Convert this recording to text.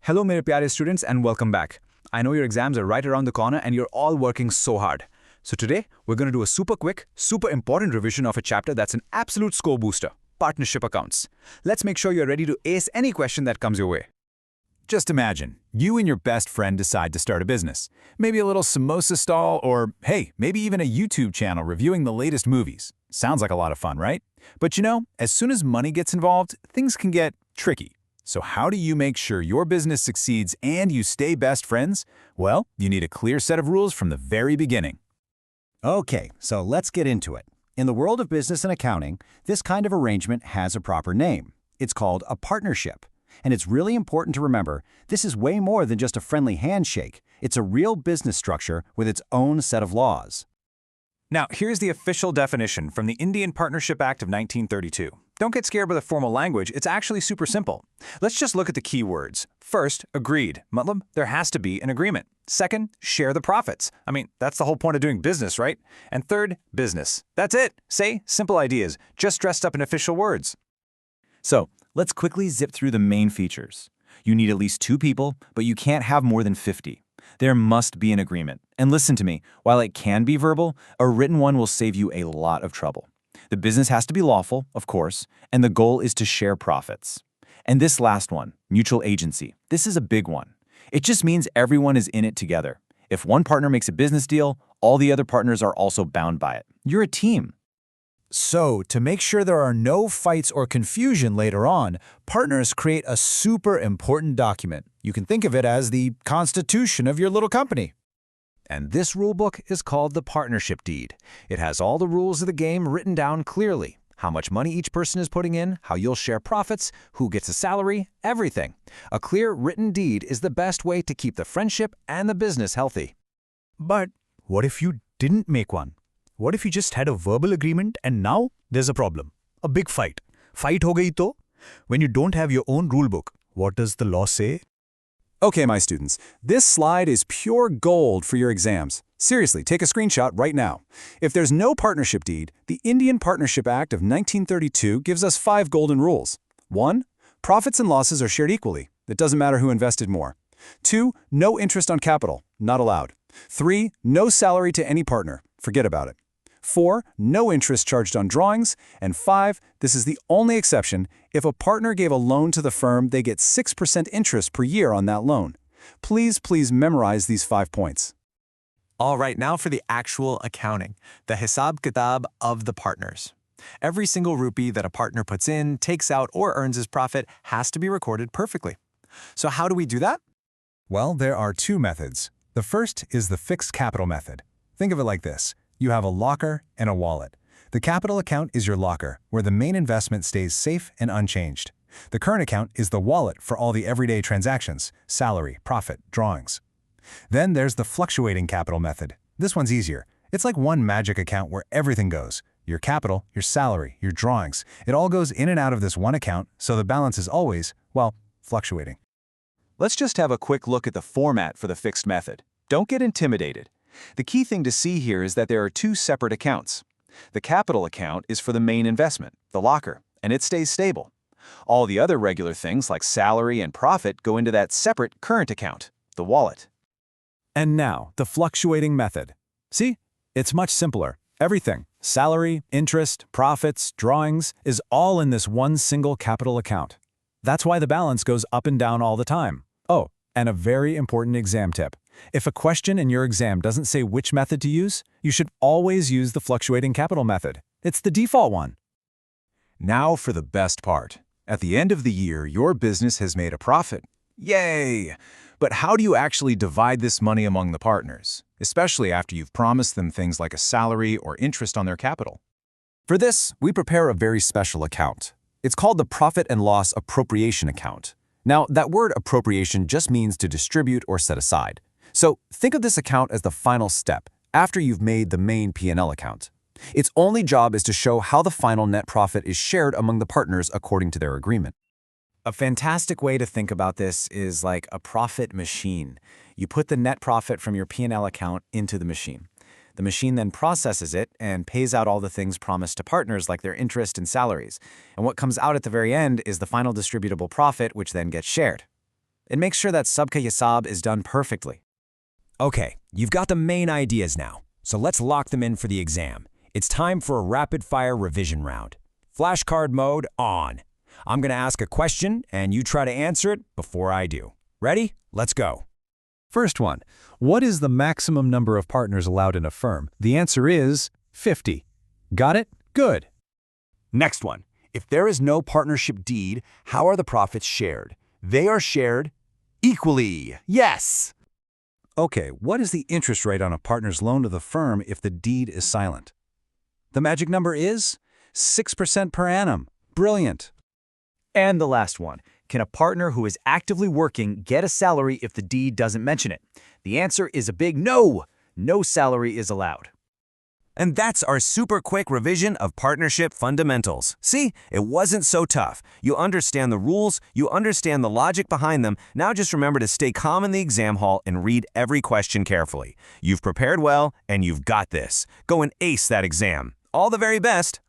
Hello, मेरे प्यारे students, and welcome back. I know your exams are right around the corner and you're all working so hard. So today, we're going to do a super quick, super important revision of a chapter that's an absolute score booster, partnership accounts. Let's make sure you're ready to ace any question that comes your way. Just imagine, you and your best friend decide to start a business. Maybe a little samosa stall or, hey, maybe even a YouTube channel reviewing the latest movies. Sounds like a lot of fun, right? But you know, as soon as money gets involved, things can get tricky. So how do you make sure your business succeeds and you stay best friends? Well, you need a clear set of rules from the very beginning. Okay, so let's get into it. In the world of business and accounting, this kind of arrangement has a proper name. It's called a partnership. And it's really important to remember, this is way more than just a friendly handshake. It's a real business structure with its own set of laws. Now, here's the official definition from the Indian Partnership Act of 1932. Don't get scared by the formal language, it's actually super simple. Let's just look at the key words. First, agreed. Matlab, there has to be an agreement. Second, share the profits. I mean, that's the whole point of doing business, right? And third, business. That's it. Say, simple ideas, just dressed up in official words. So, let's quickly zip through the main features. You need at least 2 people, but you can't have more than 50. There must be an agreement. And listen to me, while it can be verbal, a written one will save you a lot of trouble. The business has to be lawful, of course, and the goal is to share profits. And this last one, mutual agency, this is a big one. It just means everyone is in it together. If one partner makes a business deal, all the other partners are also bound by it. You're a team. So, to make sure there are no fights or confusion later on, partners create a super important document. You can think of it as the constitution of your little company. And this rulebook is called the partnership deed. It has all the rules of the game written down clearly. How much money each person is putting in, how you'll share profits, who gets a salary, everything. A clear written deed is the best way to keep the friendship and the business healthy. But what if you didn't make one? What if you just had a verbal agreement and now there's a problem? A big fight. Fight ho gayi to? When you don't have your own rulebook, what does the law say? Okay, my students, this slide is pure gold for your exams. Seriously, take a screenshot right now. If there's no partnership deed, the Indian Partnership Act of 1932 gives us 5 golden rules. 1. Profits and losses are shared equally. It doesn't matter who invested more. 2. No interest on capital. Not allowed. 3. No salary to any partner. Forget about it. 4. No interest charged on drawings. And 5. This is the only exception. If a partner gave a loan to the firm, they get 6% interest per year on that loan. Please memorize these 5 points. All right, now for the actual accounting, the hisab kitab of the partners. Every single rupee that a partner puts in, takes out, or earns as profit has to be recorded perfectly. So how do we do that? Well, there are 2 methods. The first is the fixed capital method. Think of it like this. You have a locker and a wallet. The capital account is your locker, where the main investment stays safe and unchanged. The current account is the wallet for all the everyday transactions, salary, profit, drawings. Then there's the fluctuating capital method. This one's easier. It's like one magic account where everything goes. Your capital, your salary, your drawings. It all goes in and out of this one account, so the balance is always, well, fluctuating. Let's just have a quick look at the format for the fixed method. Don't get intimidated. The key thing to see here is that there are 2 separate accounts. The capital account is for the main investment, the locker, and it stays stable. All the other regular things like salary and profit go into that separate current account, the wallet. And now, the fluctuating method. See? It's much simpler. Everything, salary, interest, profits, drawings, is all in this one single capital account. That's why the balance goes up and down all the time. Oh, and a very important exam tip. If a question in your exam doesn't say which method to use, you should always use the fluctuating capital method. It's the default one. Now for the best part. At the end of the year, your business has made a profit. Yay! But how do you actually divide this money among the partners, especially after you've promised them things like a salary or interest on their capital? For this, we prepare a very special account. It's called the Profit and Loss Appropriation account. Now, that word appropriation just means to distribute or set aside. So think of this account as the final step after you've made the main P&L account. Its only job is to show how the final net profit is shared among the partners according to their agreement. A fantastic way to think about this is like a profit machine. You put the net profit from your P&L account into the machine. The machine then processes it and pays out all the things promised to partners like their interest and salaries. And what comes out at the very end is the final distributable profit, which then gets shared. It makes sure that Sabka Yasab is done perfectly. Okay, you've got the main ideas now, so let's lock them in for the exam. It's time for a rapid-fire revision round. Flashcard mode on. I'm going to ask a question, and you try to answer it before I do. Ready? Let's go. First one, what is the maximum number of partners allowed in a firm? The answer is 50. Got it? Good. Next one, if there is no partnership deed, how are the profits shared? They are shared equally. Yes! Okay, what is the interest rate on a partner's loan to the firm if the deed is silent? The magic number is 6% per annum. Brilliant. And the last one, can a partner who is actively working get a salary if the deed doesn't mention it? The answer is a big no. No salary is allowed. And that's our super quick revision of partnership fundamentals. See, it wasn't so tough. You understand the rules, you understand the logic behind them. Now just remember to stay calm in the exam hall and read every question carefully. You've prepared well, and you've got this. Go and ace that exam. All the very best.